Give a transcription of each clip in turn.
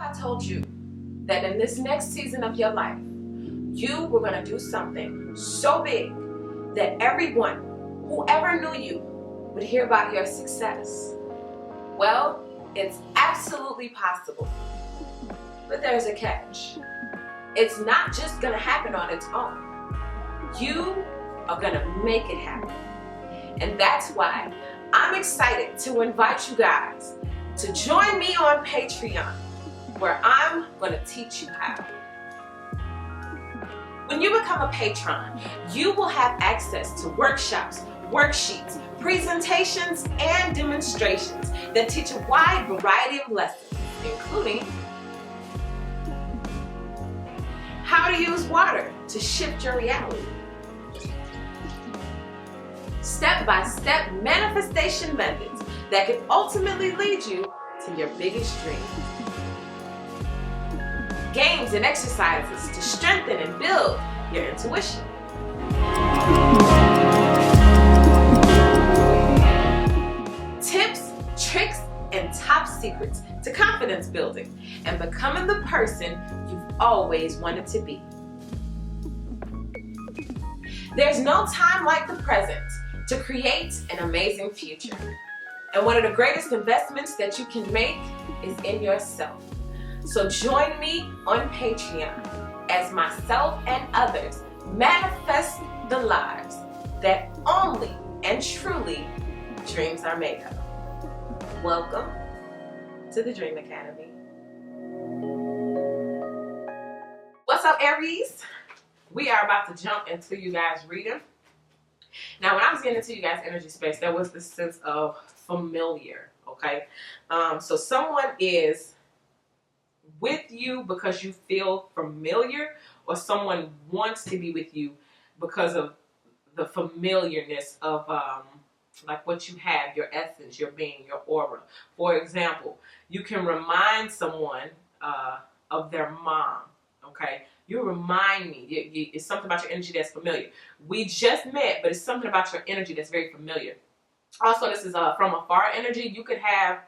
I told you that in this next season of your life, you were going to do something so big that everyone who ever knew you would hear about your success? Well, it's absolutely possible. But there's a catch. It's not just going to happen on its own. You are going to make it happen. And that's why I'm excited to invite you guys to join me on Patreon, where I'm going to teach you how. When you become a patron, you will have access to workshops, worksheets, presentations, and demonstrations that teach a wide variety of lessons, including how to use water to shift your reality, step-by-step manifestation methods that can ultimately lead you to your biggest dreams, games and exercises to strengthen and build your intuition, tips, tricks, and top secrets to confidence building and becoming the person you've always wanted to be. There's no time like the present to create an amazing future. And one of the greatest investments that you can make is in yourself. So join me on Patreon as myself and others manifest the lives that only and truly dreams are made of. Welcome to the Dream Academy. What's up, Aries? We are about to jump into you guys' reading. Now, when I was getting into you guys' energy space, there was this sense of familiar, okay? So someone is with you because you feel familiar, or someone wants to be with you because of the familiarness of like what you have, your essence, your being, your aura. For example, you can remind someone of their mom, okay? You remind me. It's something about your energy that's familiar. We just met, but it's something about your energy that's very familiar. Also, this is from afar energy. You could have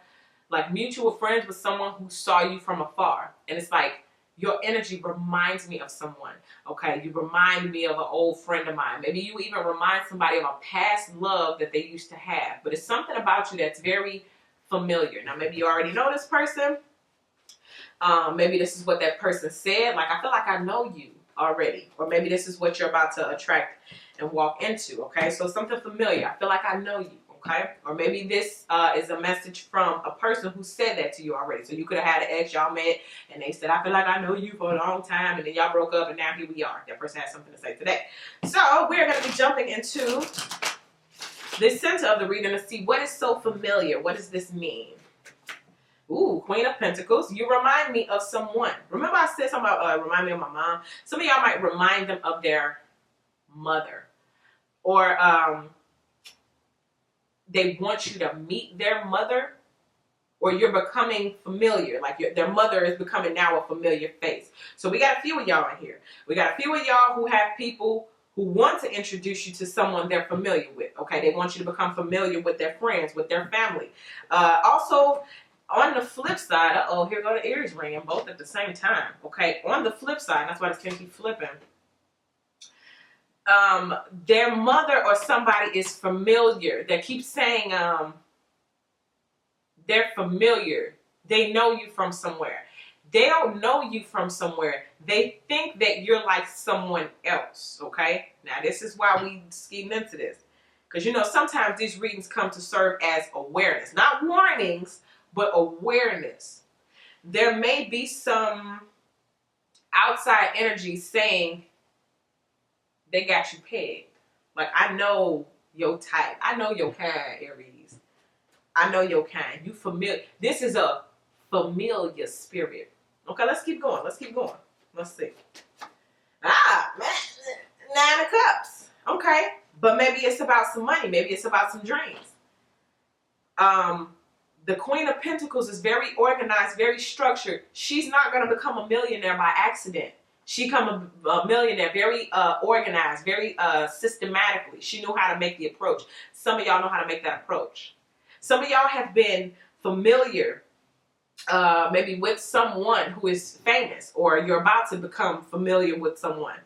like mutual friends with someone who saw you from afar. And it's like your energy reminds me of someone, okay? You remind me of an old friend of mine. Maybe you even remind somebody of a past love that they used to have. But it's something about you that's very familiar. Now, maybe you already know this person. Maybe this is what that person said. Like, I feel like I know you already. Or maybe this is what you're about to attract and walk into, okay? So something familiar. I feel like I know you, okay? Or maybe this is a message from a person who said that to you already. So you could have had an ex, y'all met, and they said, I feel like I know you for a long time, and then y'all broke up, and now here we are. That person has something to say today. So we're going to be jumping into the center of the reading to see what is so familiar. What does this mean? Ooh, Queen of Pentacles. You remind me of someone. Remember I said something about remind me of my mom? Some of y'all might remind them of their mother. Or they want you to meet their mother. Or you're becoming familiar. Like their mother is becoming now a familiar face. So we got a few of y'all in here. We got a few of y'all who have people who want to introduce you to someone they're familiar with. Okay, they want you to become familiar with their friends, with their family. Also, on the flip side, here go the Aries ringing, both at the same time, okay? On the flip side, that's why this can keep flipping. Their mother or somebody is familiar. They keep saying they're familiar. They know you from somewhere. They don't know you from somewhere. They think that you're like someone else, okay? Now, this is why we scheme into this. Because, you know, sometimes these readings come to serve as awareness. Not warnings, but awareness. There may be some outside energy saying they got you pegged. Like, I know your type. I know your kind, Aries. I know your kind. You familiar. This is a familiar spirit. Okay, let's keep going. Let's keep going. Let's see. Man. 9 of Cups. Okay. But maybe it's about some money. Maybe it's about some dreams. The Queen of Pentacles is very organized, very structured. She's not going to become a millionaire by accident. She become a millionaire very organized, very systematically. She knew how to make the approach. Some of y'all know how to make that approach. Some of y'all have been familiar maybe with someone who is famous, or you're about to become familiar with someone.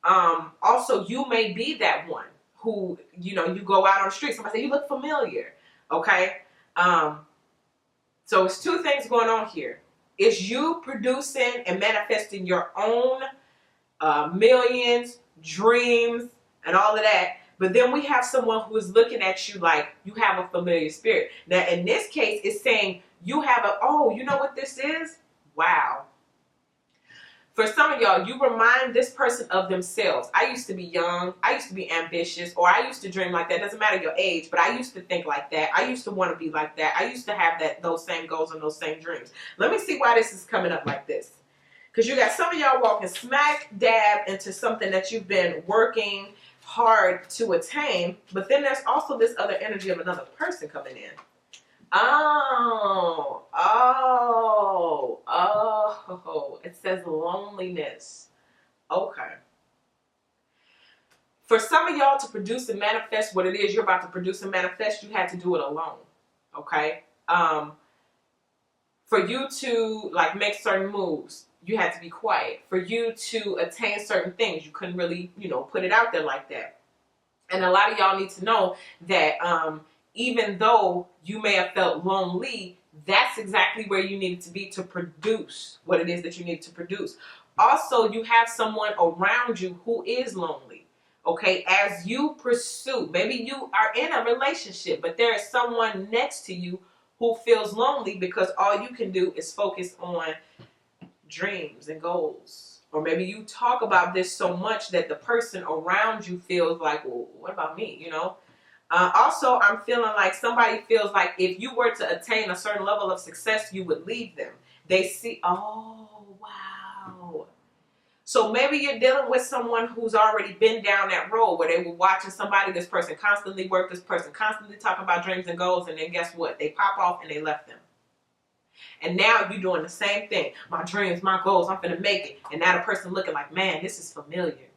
Also, you may be that one who, you know, you go out on the street, somebody say, you look familiar, okay? So it's two things going on here. It's you producing and manifesting your own millions, dreams, and all of that. But then we have someone who is looking at you like you have a familiar spirit. Now, in this case, it's saying you have a, oh, you know what this is? Wow. For some of y'all, you remind this person of themselves. I used to be young. I used to be ambitious, or I used to dream like that. Doesn't matter your age, but I used to think like that. I used to want to be like that. I used to have those same goals and those same dreams. Let me see why this is coming up like this. Because you got some of y'all walking smack dab into something that you've been working hard to attain, but then there's also this other energy of another person coming in. It says loneliness. Okay. For some of y'all to produce and manifest what it is you're about to produce and manifest, you had to do it alone. Okay. For you to like make certain moves, you had to be quiet. For you to attain certain things, you couldn't really, you know, put it out there like that. And a lot of y'all need to know that even though you may have felt lonely, that's exactly where you needed to be to produce what it is that you need to produce. Also, you have someone around you who is lonely. Okay, as you pursue, maybe you are in a relationship, but there is someone next to you who feels lonely because all you can do is focus on dreams and goals. Or maybe you talk about this so much that the person around you feels like, well, what about me, you know? Also, I'm feeling like somebody feels like if you were to attain a certain level of success, you would leave them. They see, oh, wow. So maybe you're dealing with someone who's already been down that road where they were watching somebody, this person constantly worked, this person constantly talking about dreams and goals, and then guess what? They pop off and they left them. And now you're doing the same thing. My dreams, my goals, I'm going to make it. And now the person looking like, man, this is familiar.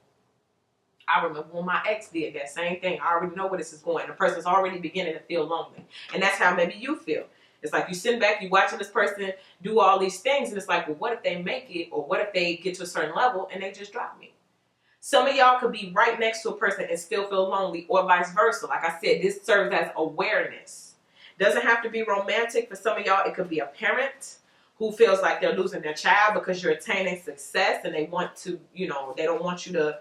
I remember when my ex did that same thing. I already know where this is going. The person's already beginning to feel lonely. And that's how maybe you feel. It's like you sitting back, you watching this person do all these things, and it's like, well, what if they make it? Or what if they get to a certain level and they just drop me? Some of y'all could be right next to a person and still feel lonely, or vice versa. Like I said, this serves as awareness. Doesn't have to be romantic. For some of y'all, it could be a parent who feels like they're losing their child because you're attaining success and they want to, you know, they don't want you to,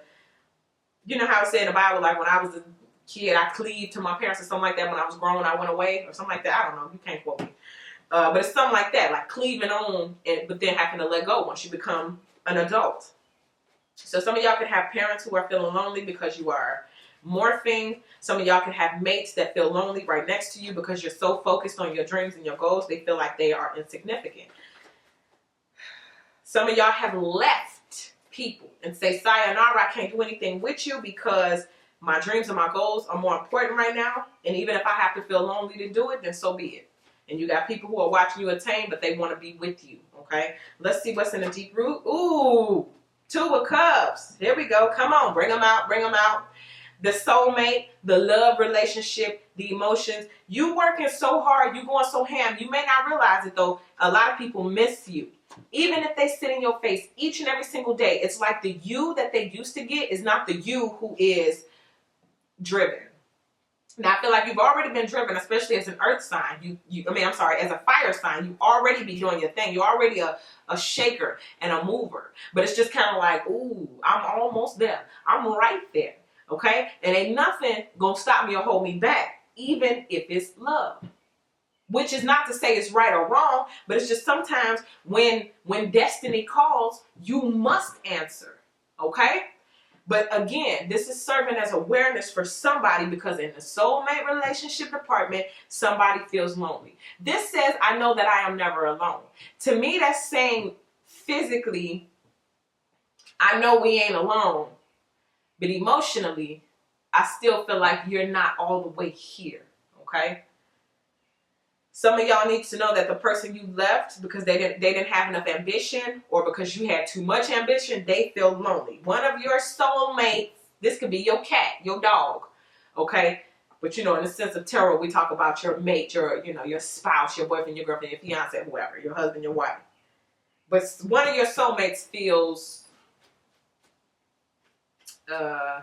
you know how it said in the Bible, like when I was a kid, I cleaved to my parents or something like that. When I was grown, I went away or something like that. I don't know. You can't quote me. But it's something like that, like cleaving on, but then having to let go once you become an adult. So some of y'all could have parents who are feeling lonely because you are morphing. Some of y'all can have mates that feel lonely right next to you because you're so focused on your dreams and your goals, they feel like they are insignificant. Some of y'all have left people and say, sayonara, I can't do anything with you because my dreams and my goals are more important right now. And even if I have to feel lonely to do it, then so be it. And you got people who are watching you attain, but they want to be with you, okay? Let's see what's in the deep root. Ooh, 2 of Cups. Here we go. Come on, bring them out, bring them out. The soulmate, the love relationship, the emotions. You working so hard, you going so ham. You may not realize it, though. A lot of people miss you. Even if they sit in your face each and every single day, it's like the you that they used to get is not the you who is driven. Now, I feel like you've already been driven, especially as an earth sign. As a fire sign, you already be doing your thing. You're already a shaker and a mover. But it's just kind of like, ooh, I'm almost there. I'm right there, okay? And ain't nothing going to stop me or hold me back, even if it's love. Which is not to say it's right or wrong, but it's just sometimes when destiny calls, you must answer, okay? But again, this is serving as awareness for somebody because in the soulmate relationship department, somebody feels lonely. This says, I know that I am never alone. To me, that's saying physically, I know we ain't alone, but emotionally, I still feel like you're not all the way here, okay? Some of y'all need to know that the person you left because they didn't have enough ambition or because you had too much ambition, they feel lonely. One of your soulmates, this could be your cat, your dog, okay? But you know, in the sense of tarot, we talk about your mate, your, you know, your spouse, your boyfriend, your girlfriend, your fiance, whoever, your husband, your wife. But one of your soulmates feels, I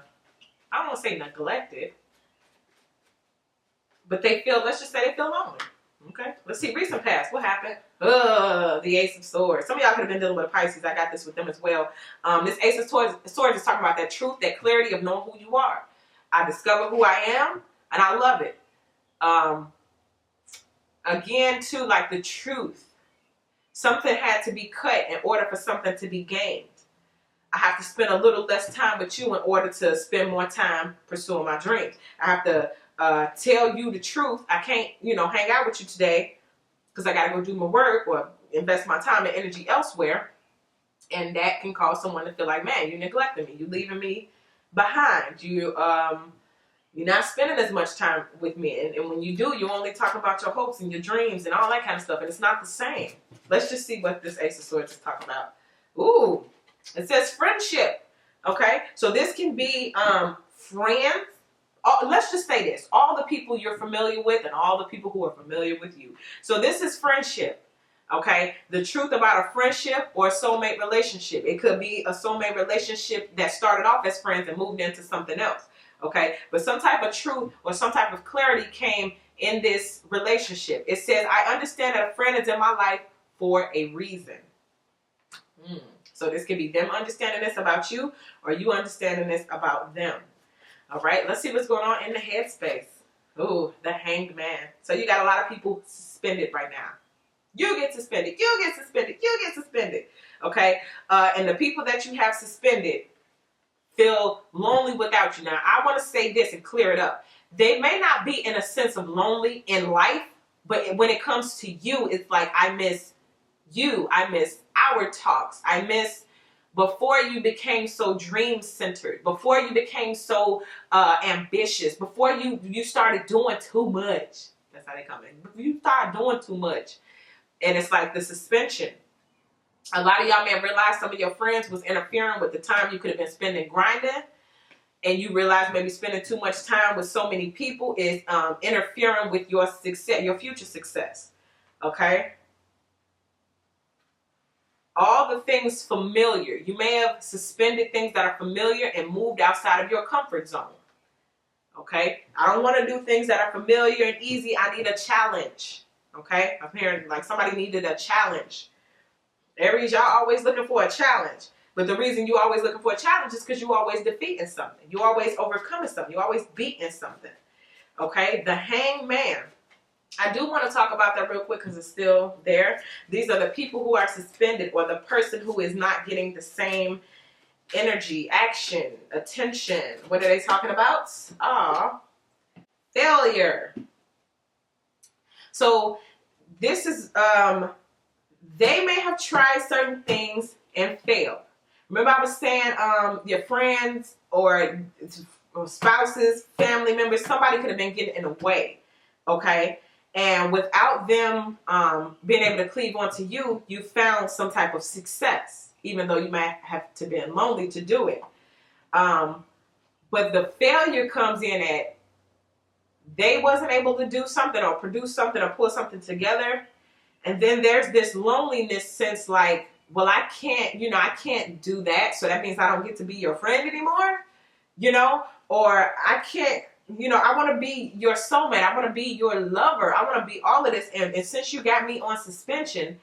don't want to say neglected, but they feel, let's just say they feel lonely. Okay, let's see, recent past, what happened? The Ace of Swords. Some of y'all could have been dealing with Pisces. I got this with them as well. This Ace of Swords is talking about that truth, that clarity of knowing who you are. I discovered who I am, and I love it. Again, too, like the truth. Something had to be cut in order for something to be gained. I have to spend a little less time with you in order to spend more time pursuing my dreams. I have to tell you the truth. I can't, you know, hang out with you today because I got to go do my work or invest my time and energy elsewhere. And that can cause someone to feel like, man, you neglecting me. You leaving me behind. You're not spending as much time with me. And when you do, you only talk about your hopes and your dreams and all that kind of stuff. And it's not the same. Let's just see what this Ace of Swords is talking about. Ooh, it says friendship. Okay, so this can be friends. Let's just say this. All the people you're familiar with and all the people who are familiar with you. So this is friendship. Okay, the truth about a friendship or a soulmate relationship. It could be a soulmate relationship that started off as friends and moved into something else. Okay, but some type of truth or some type of clarity came in this relationship. It says, I understand that a friend is in my life for a reason. So this could be them understanding this about you or you understanding this about them. All right, let's see what's going on in the headspace. Ooh, the Hanged Man. So you got a lot of people suspended right now. You get suspended. You get suspended. You get suspended. Okay, and the people that you have suspended feel lonely without you. Now, I want to say this and clear it up. They may not be in a sense of lonely in life, but when it comes to you, it's like, I miss you. I miss our talks. I miss before you became so dream-centered, before you became so ambitious, before you started doing too much. That's how they come in. You start doing too much. And it's like the suspension. A lot of y'all may have realized some of your friends was interfering with the time you could have been spending grinding. And you realize maybe spending too much time with so many people is interfering with your success, your future success. Okay? All the things familiar. You may have suspended things that are familiar and moved outside of your comfort zone. Okay? I don't want to do things that are familiar and easy. I need a challenge. Okay? I'm hearing like somebody needed a challenge. Aries, y'all always looking for a challenge. But the reason you always looking for a challenge is because you always defeating something. You always overcoming something. You always beating something. Okay? The Hanged Man. I do want to talk about that real quick because it's still there. These are the people who are suspended or the person who is not getting the same energy, action, attention. What are they talking about? Failure. So this is, they may have tried certain things and failed. Remember I was saying your friends or spouses, family members, somebody could have been getting in the way. Okay? And without them being able to cleave onto you, you found some type of success, even though you might have to be lonely to do it. But the failure comes in at they wasn't able to do something or produce something or pull something together. And then there's this loneliness sense like, well, I can't do that. So that means I don't get to be your friend anymore, or I can't, I want to be your soulmate. I want to be your lover. I want to be all of this. And since you got me on suspension,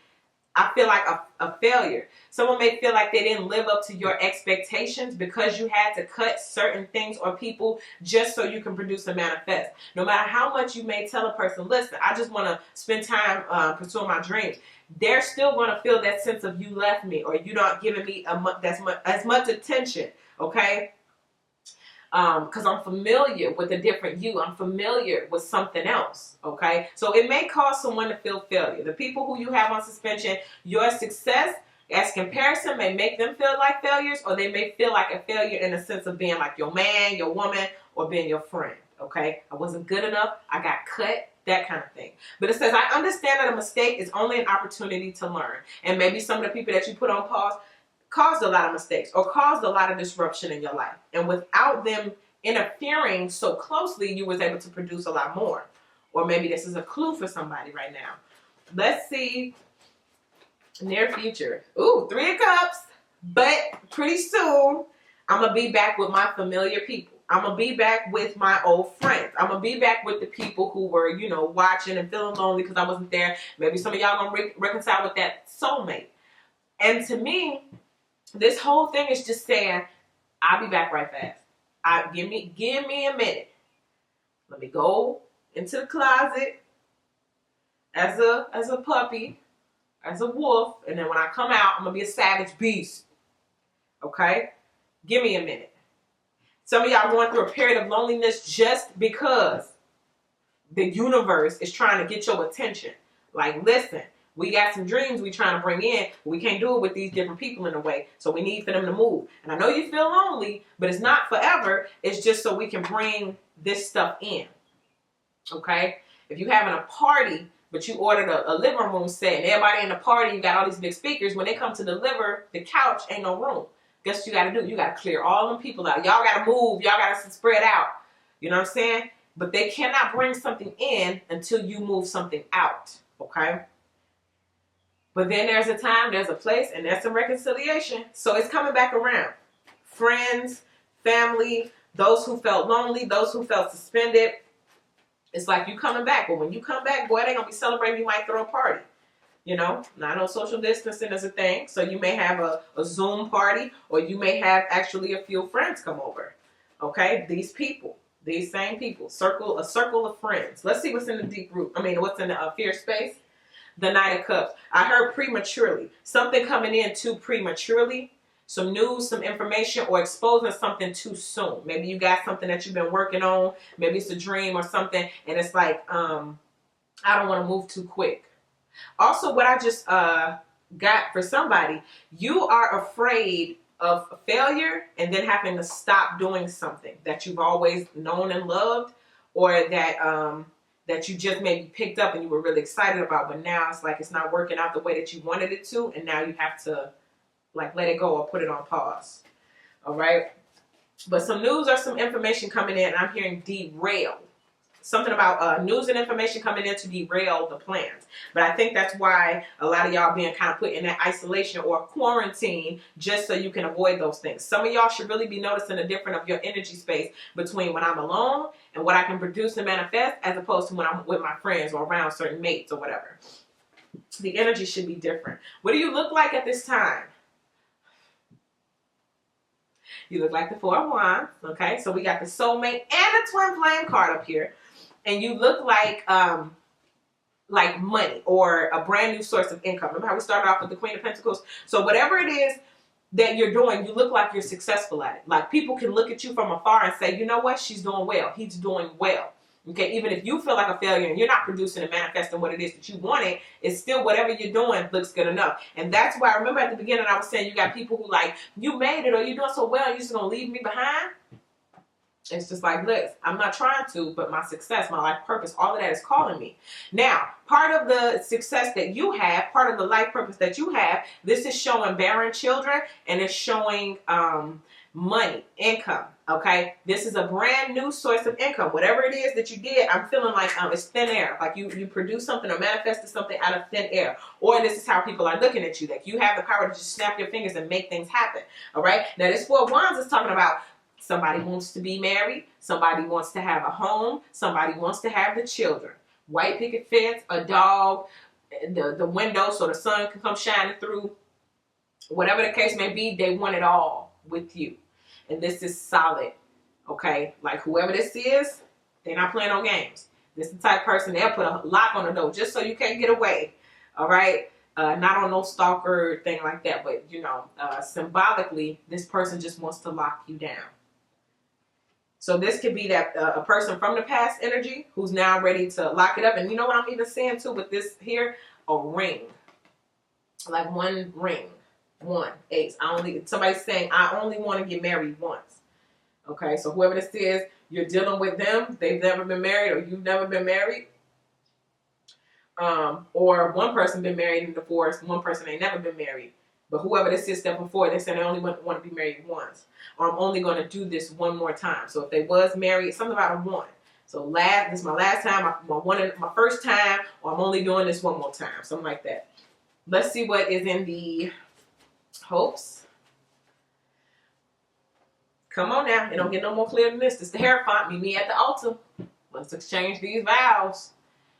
I feel like a failure. Someone may feel like they didn't live up to your expectations because you had to cut certain things or people just so you can produce and manifest. No matter how much you may tell a person, listen, I just want to spend time pursuing my dreams. They're still going to feel that sense of you left me or you not giving me as much attention, okay? Because I'm familiar with a different you. I'm familiar with something else, okay? So it may cause someone to feel failure. The people who you have on suspension, your success as comparison may make them feel like failures, or they may feel like a failure in the sense of being like your man, your woman, or being your friend, okay? I wasn't good enough. I got cut. That kind of thing. But it says, I understand that a mistake is only an opportunity to learn. And maybe some of the people that you put on pause caused a lot of mistakes or caused a lot of disruption in your life. And without them interfering so closely, you was able to produce a lot more. Or maybe this is a clue for somebody right now. Let's see. Near future. Ooh, 3 of Cups. But pretty soon, I'm going to be back with my familiar people. I'm going to be back with my old friends. I'm going to be back with the people who were, you know, watching and feeling lonely because I wasn't there. Maybe some of y'all going to reconcile with that soulmate. And to me, this whole thing is just saying, I'll be back right fast. Give me a minute. Let me go into the closet as a puppy, as a wolf, and then when I come out, I'm going to be a savage beast. Okay? Give me a minute. Some of y'all going through a period of loneliness just because the universe is trying to get your attention. Like, listen, we got some dreams we trying to bring in. But we can't do it with these different people in a way. So we need for them to move. And I know you feel lonely, but it's not forever. It's just so we can bring this stuff in. Okay? If you having a party, but you ordered a living room set, and everybody in the party, you got all these big speakers. When they come to deliver the couch, ain't no room. Guess what you got to do? You got to clear all them people out. Y'all got to move. Y'all got to spread out. You know what I'm saying? But they cannot bring something in until you move something out. Okay? But then there's a time, there's a place, and there's some reconciliation. So it's coming back around. Friends, family, those who felt lonely, those who felt suspended. It's like you coming back. But when you come back, boy, they're going to be celebrating. You might throw a party. You know, not on social distancing is a thing. So you may have a Zoom party, or you may have actually a few friends come over. Okay? These people, these same people, a circle of friends. Let's see what's in the deep root. What's in the fear space? The Knight of Cups. I heard prematurely. Something coming in too prematurely. Some news, some information, or exposing something too soon. Maybe you got something that you've been working on. Maybe it's a dream or something. And it's like, I don't want to move too quick. Also, what I just got for somebody, you are afraid of failure and then having to stop doing something that you've always known and loved, or that you just maybe picked up and you were really excited about, but now it's like it's not working out the way that you wanted it to, and now you have to like let it go or put it on pause. All right? But some news or some information coming in, and I'm hearing derail. Something about news and information coming in to derail the plans. But I think that's why a lot of y'all being kind of put in that isolation or quarantine just so you can avoid those things. Some of y'all should really be noticing the difference of your energy space between when I'm alone and what I can produce and manifest, as opposed to when I'm with my friends or around certain mates or whatever. The energy should be different. What do you look like at this time? You look like the Four of Wands. Okay, so we got the soulmate and the twin flame card up here. And you look like money or a brand new source of income. Remember how we started off with the Queen of Pentacles? So whatever it is that you're doing, you look like you're successful at it. Like people can look at you from afar and say, you know what? She's doing well. He's doing well. Okay, even if you feel like a failure and you're not producing and manifesting what it is that you wanted, it's still whatever you're doing looks good enough. And that's why I remember at the beginning I was saying you got people who like, you made it or you're doing so well, you're just going to leave me behind. It's just like, look, I'm not trying to, but my success, my life purpose, all of that is calling me. Now, part of the success that you have, part of the life purpose that you have, this is showing barren children, and it's showing money, income, okay? This is a brand new source of income. Whatever it is that you did, I'm feeling like it's thin air. Like you produced something or manifested something out of thin air. Or this is how people are looking at you. Like you have the power to just snap your fingers and make things happen, all right? Now, this Four of Wands is talking about somebody wants to be married. Somebody wants to have a home. Somebody wants to have the children. White picket fence, a dog, the window so the sun can come shining through. Whatever the case may be, they want it all with you. And this is solid, okay? Like whoever this is, they're not playing no games. This is the type of person, they'll put a lock on the door just so you can't get away, all right? Not on no stalker thing like that, but, you know, symbolically, this person just wants to lock you down. So this could be that a person from the past energy who's now ready to lock it up. And you know what I'm even seeing too with this here? A ring. Like one ring. One ace. Somebody's saying, I only want to get married once. Okay, so whoever this is, you're dealing with them. They've never been married or you've never been married. Or one person been married and divorced. One person ain't never been married. But whoever this is stepping forward, they say they only want to be married once. Or I'm only going to do this one more time. So if they was married, something about a one. So this is my last time, my first time, or I'm only doing this one more time. Something like that. Let's see what is in the hopes. Come on now. It don't get no more clear than this. This is the Hierophant. Meet me at the altar. Let's exchange these vows.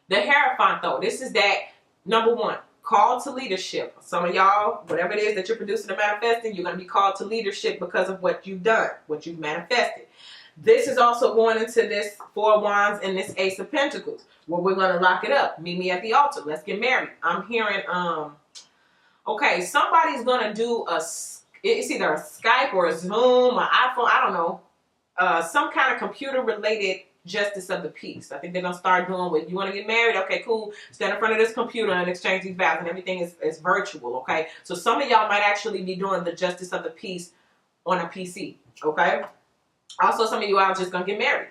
The Hierophant, though, this is that number one, call to leadership. Some of y'all, whatever it is that you're producing or manifesting, you're going to be called to leadership because of what you've done, what you've manifested. This is also going into this Four of Wands and this Ace of Pentacles, where we're going to lock it up. Meet me at the altar. Let's get married. I'm hearing, okay, somebody's going to do it's either a Skype or a Zoom or iPhone, I don't know, some kind of computer-related justice of the peace. I think they're going to start doing with, you want to get married? Okay, cool. Stand in front of this computer and exchange these vows, and everything is virtual, okay? So some of y'all might actually be doing the justice of the peace on a PC, okay? Also, some of you are just going to get married,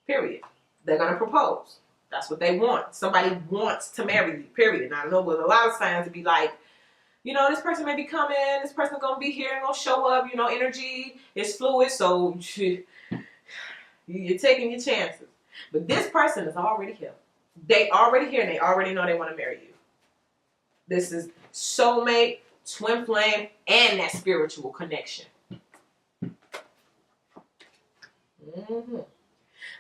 period. They're going to propose. That's what they want. Somebody wants to marry you, period. And I know with a lot of signs to be like, you know, this person may be coming, this person's going to be here and going to show up, you know, energy is fluid, so you're taking your chances. But this person is already here. They already here and they already know they want to marry you. This is soulmate, twin flame, and that spiritual connection.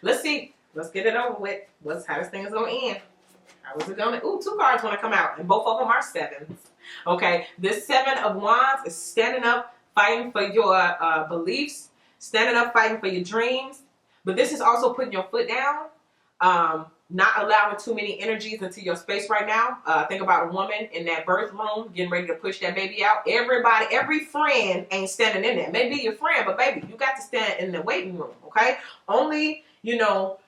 Let's see. Let's get it over with. How this thing is going to end. How is it going to? Ooh, two cards want to come out, and both of them are sevens. Okay, this Seven of Wands is standing up, fighting for your beliefs, standing up, fighting for your dreams. But this is also putting your foot down, not allowing too many energies into your space right now. Think about a woman in that birth room getting ready to push that baby out. Everybody, every friend ain't standing in there. Maybe your friend, but baby, you got to stand in the waiting room, okay? Only, you know,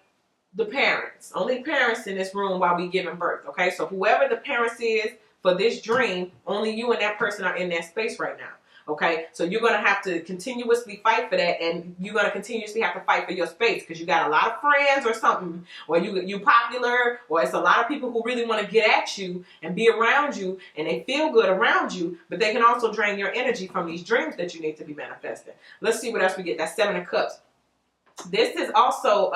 the parents. Only parents in this room while we giving birth, okay? So whoever the parents is for this dream, only you and that person are in that space right now. Okay, so you're going to have to continuously fight for that, and you're going to continuously have to fight for your space because you got a lot of friends or something, or you popular, or it's a lot of people who really want to get at you and be around you, and they feel good around you, but they can also drain your energy from these dreams that you need to be manifesting. Let's see what else we get. That's Seven of Cups. This is also,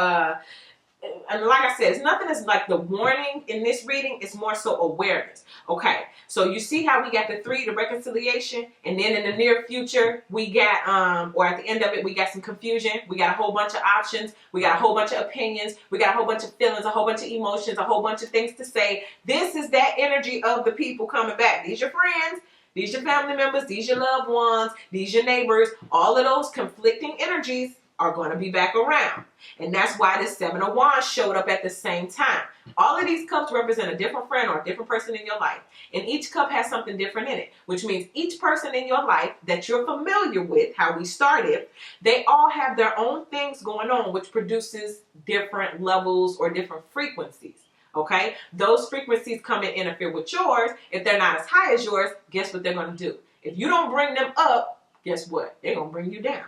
and like I said, it's nothing as like the warning in this reading. It's more so awareness. Okay, so you see how we got the 3, the reconciliation, and then in the near future we got, or at the end of it, we got some confusion. We got a whole bunch of options. We got a whole bunch of opinions. We got a whole bunch of feelings, a whole bunch of emotions, a whole bunch of things to say. This is that energy of the people coming back. These your friends. These your family members. These your loved ones. These your neighbors. All of those conflicting energies are going to be back around. And that's why this Seven of Wands showed up at the same time. All of these cups represent a different friend or a different person in your life. And each cup has something different in it, which means each person in your life that you're familiar with, how we started, they all have their own things going on, which produces different levels or different frequencies. Okay? Those frequencies come and interfere with yours. If they're not as high as yours, guess what they're going to do? If you don't bring them up, guess what? They're going to bring you down.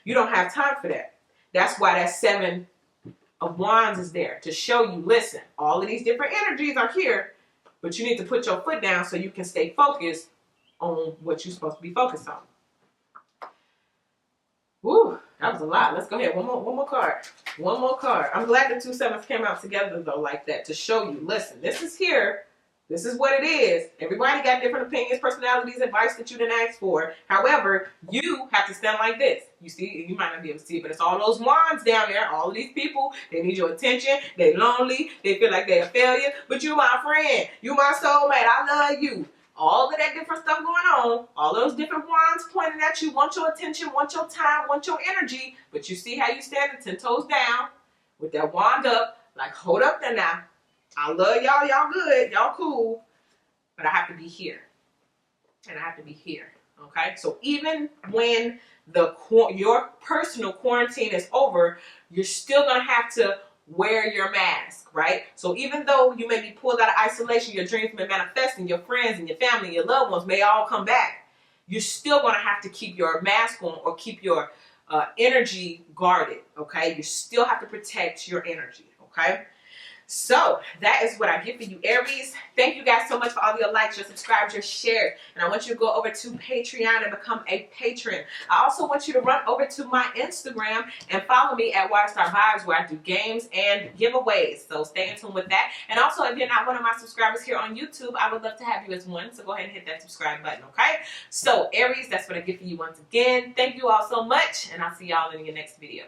You don't have time for that. That's why that Seven of Wands is there to show you, listen, all of these different energies are here, but you need to put your foot down so you can stay focused on what you're supposed to be focused on. Woo, that was a lot. Let's go ahead. One more card. One more card. I'm glad the 2 sevens came out together though like that to show you, listen, this is here. This is what it is. Everybody got different opinions, personalities, advice that you didn't ask for. However, you have to stand like this. You see, you might not be able to see it, but it's all those wands down there. All of these people, they need your attention. They lonely. They feel like they're a failure. But you my friend. You my soulmate. I love you. All of that different stuff going on. All those different wands pointing at you. Want your attention, want your time, want your energy. But you see how you standing 10 toes down with that wand up. Like, hold up there now. I love y'all. Y'all good. Y'all cool. But I have to be here. And I have to be here. Okay? So even when your personal quarantine is over, you're still going to have to wear your mask, right? So even though you may be pulled out of isolation, your dreams may manifest, and your friends and your family and your loved ones may all come back, you're still going to have to keep your mask on or keep your energy guarded, okay? You still have to protect your energy, okay? So that is what I give for you, Aries. Thank you guys so much for all your likes, your subscribes, your shares. And I want you to go over to Patreon and become a patron. I also want you to run over to my Instagram and follow me at Waterstar Vibes, where I do games and giveaways. So stay in tune with that. And also, if you're not one of my subscribers here on YouTube, I would love to have you as one. So go ahead and hit that subscribe button, okay? So Aries, that's what I give for you once again. Thank you all so much, and I'll see y'all in your next video.